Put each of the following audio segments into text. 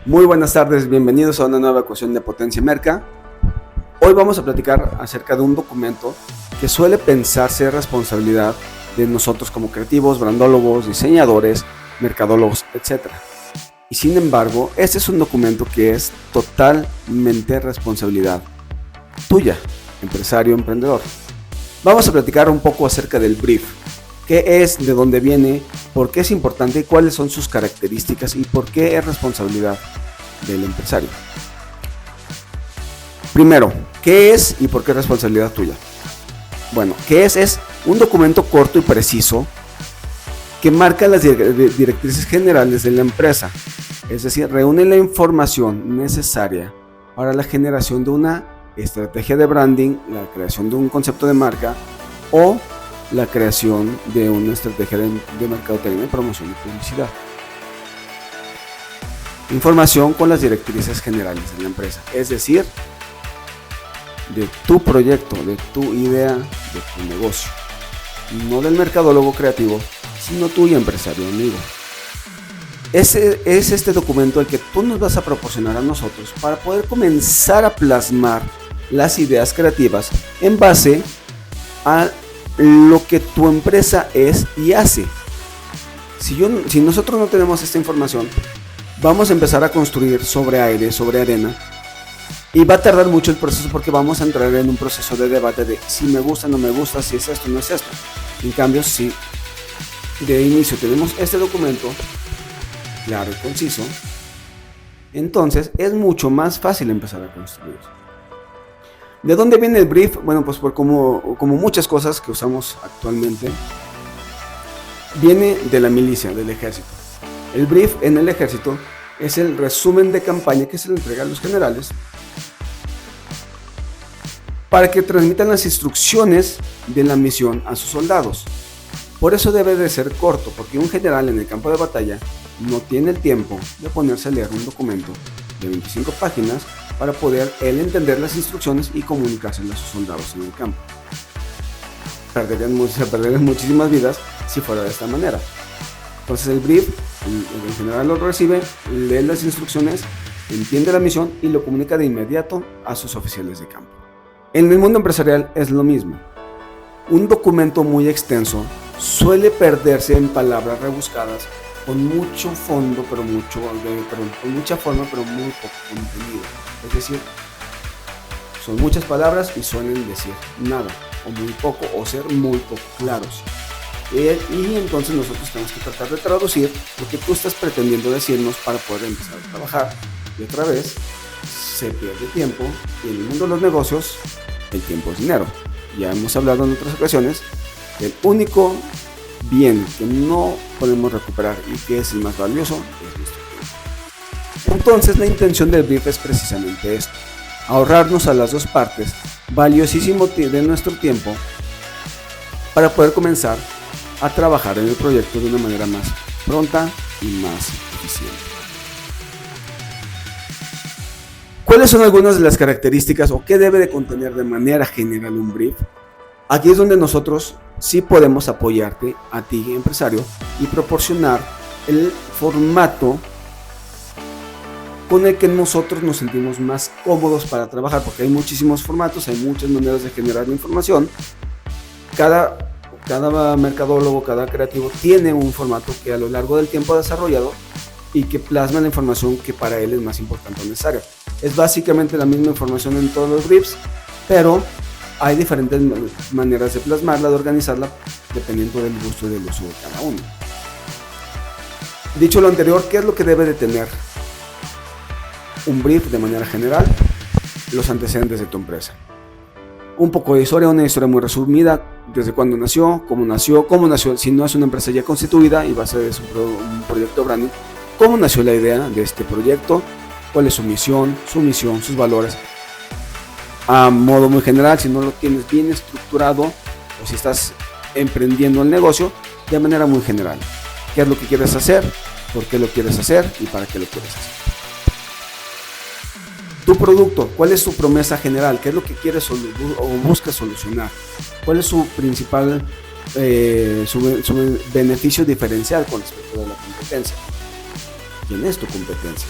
Muy buenas tardes, bienvenidos a una nueva ecuación de Potencia Merca. Hoy vamos a platicar acerca de un documento que suele pensarse responsabilidad de nosotros como creativos, brandólogos, diseñadores, mercadólogos, etc. Y sin embargo, este es un documento que es totalmente responsabilidad tuya, empresario, emprendedor. Vamos a platicar un poco acerca del brief. ¿Qué es? ¿De dónde viene? ¿Por qué es importante? ¿Y cuáles son sus características? ¿Y por qué es responsabilidad del empresario? Primero, ¿qué es y por qué es responsabilidad tuya? Bueno, ¿qué es? Es un documento corto y preciso que marca las directrices generales de la empresa. Es decir, reúne la información necesaria para la generación de una estrategia de branding, la creación de un concepto de marca o la creación de una estrategia de mercadotecnia, promoción y publicidad. Información con las directrices generales de la empresa, es decir, de tu proyecto, de tu idea, de tu negocio. No del mercadólogo creativo, sino tuyo, empresario amigo. Ese es este documento el que tú nos vas a proporcionar a nosotros para poder comenzar a plasmar las ideas creativas en base a lo que tu empresa es y hace. Si nosotros no tenemos esta información, vamos a empezar a construir sobre aire, sobre arena, y va a tardar mucho el proceso porque vamos a entrar en un proceso de debate de si me gusta, no me gusta, si es esto, no es esto. En cambio, si de inicio tenemos este documento claro y conciso, entonces es mucho más fácil empezar a construir. ¿De dónde viene el brief? Bueno, pues como muchas cosas que usamos actualmente, viene de la milicia, del ejército. El brief en el ejército es el resumen de campaña que se le entrega a los generales para que transmitan las instrucciones de la misión a sus soldados. Por eso debe de ser corto, porque un general en el campo de batalla no tiene el tiempo de ponerse a leer un documento de 25 páginas para poder él entender las instrucciones y comunicárselas a sus soldados en el campo. Se perderían muchísimas vidas si fuera de esta manera. Entonces el brief, el general lo recibe, lee las instrucciones, entiende la misión y lo comunica de inmediato a sus oficiales de campo. En el mundo empresarial es lo mismo. Un documento muy extenso suele perderse en palabras rebuscadas con mucho fondo, con mucha forma, pero muy poco contenido. Es decir, son muchas palabras y suelen decir nada, o muy poco, o ser muy poco claros. Y entonces nosotros tenemos que tratar de traducir lo que tú estás pretendiendo decirnos para poder empezar a trabajar. Y otra vez, se pierde tiempo, y en el mundo de los negocios, el tiempo es dinero. Ya hemos hablado en otras ocasiones, el único bien que no podemos recuperar y que es el más valioso es nuestro tiempo. Entonces la intención del brief es precisamente esto: ahorrarnos a las dos partes valiosísimo de nuestro tiempo para poder comenzar a trabajar en el proyecto de una manera más pronta y más eficiente. ¿Cuáles son algunas de las características o qué debe de contener de manera general un brief? Aquí es donde nosotros sí podemos apoyarte a ti, empresario, y proporcionar el formato con el que nosotros nos sentimos más cómodos para trabajar, porque hay muchísimos formatos, hay muchas maneras de generar información. Cada mercadólogo, cada creativo tiene un formato que a lo largo del tiempo ha desarrollado y que plasma la información que para él es más importante o necesaria. Es básicamente la misma información en todos los briefs, pero hay diferentes maneras de plasmarla, de organizarla, dependiendo del gusto y del uso de cada uno. Dicho lo anterior, ¿qué es lo que debe de tener un brief de manera general? Los antecedentes de tu empresa. Un poco de historia, una historia muy resumida, desde cuándo nació, cómo nació, si no es una empresa ya constituida y va a ser un proyecto branding, cómo nació la idea de este proyecto, cuál es su misión, sus valores. A modo muy general, si no lo tienes bien estructurado o si estás emprendiendo el negocio, de manera muy general. ¿Qué es lo que quieres hacer? ¿Por qué lo quieres hacer? ¿Y para qué lo quieres hacer? Tu producto, ¿cuál es su promesa general? ¿Qué es lo que quieres o buscas solucionar? ¿Cuál es su principal su beneficio diferencial con respecto a la competencia? ¿Quién es tu competencia?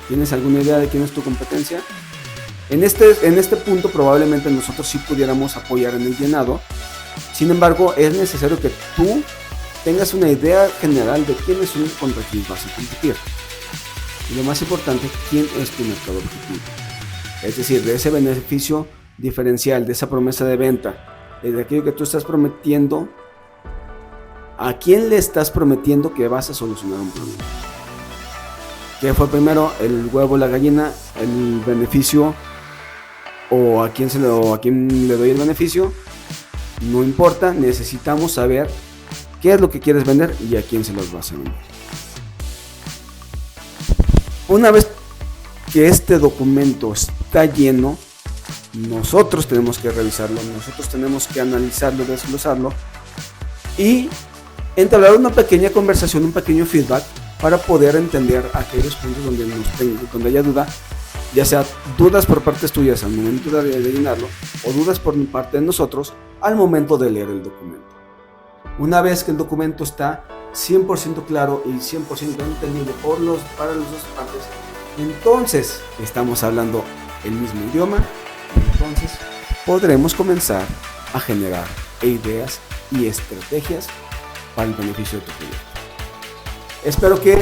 ¿Tienes alguna idea de quién es tu competencia? En este punto probablemente nosotros sí pudiéramos apoyar en el llenado. Sin embargo, es necesario que tú tengas una idea general de quiénes son contra quién vas a competir. Y lo más importante, quién es tu mercado objetivo. Es decir, de ese beneficio diferencial, de esa promesa de venta, de aquello que tú estás prometiendo, ¿a quién le estás prometiendo que vas a solucionar un problema? ¿Qué fue primero, el huevo o la gallina, el beneficio o a quién le doy el beneficio? No importa, necesitamos saber qué es lo que quieres vender y a quién se los vas a vender. Una vez que este documento está lleno, nosotros tenemos que revisarlo, nosotros tenemos que analizarlo, desglosarlo y entablar una pequeña conversación, un pequeño feedback para poder entender aquellos puntos donde haya duda, ya sea dudas por partes tuyas al momento de llenarlo o dudas por parte de nosotros al momento de leer el documento. Una vez que el documento está 100% claro y 100% entendible para las dos partes, entonces estamos hablando el mismo idioma, entonces podremos comenzar a generar ideas y estrategias para el beneficio de tu proyecto. Espero que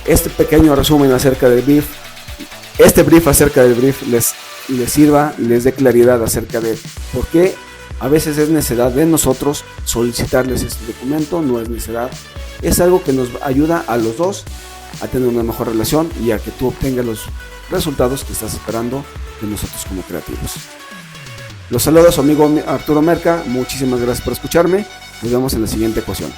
este pequeño resumen acerca del brief, les sirva, les dé claridad acerca de por qué a veces es necesidad de nosotros solicitarles este documento, no es necesidad, es algo que nos ayuda a los dos a tener una mejor relación y a que tú obtengas los resultados que estás esperando de nosotros como creativos. Los saluda su amigo Arturo Merca, muchísimas gracias por escucharme, nos vemos en la siguiente ecuación.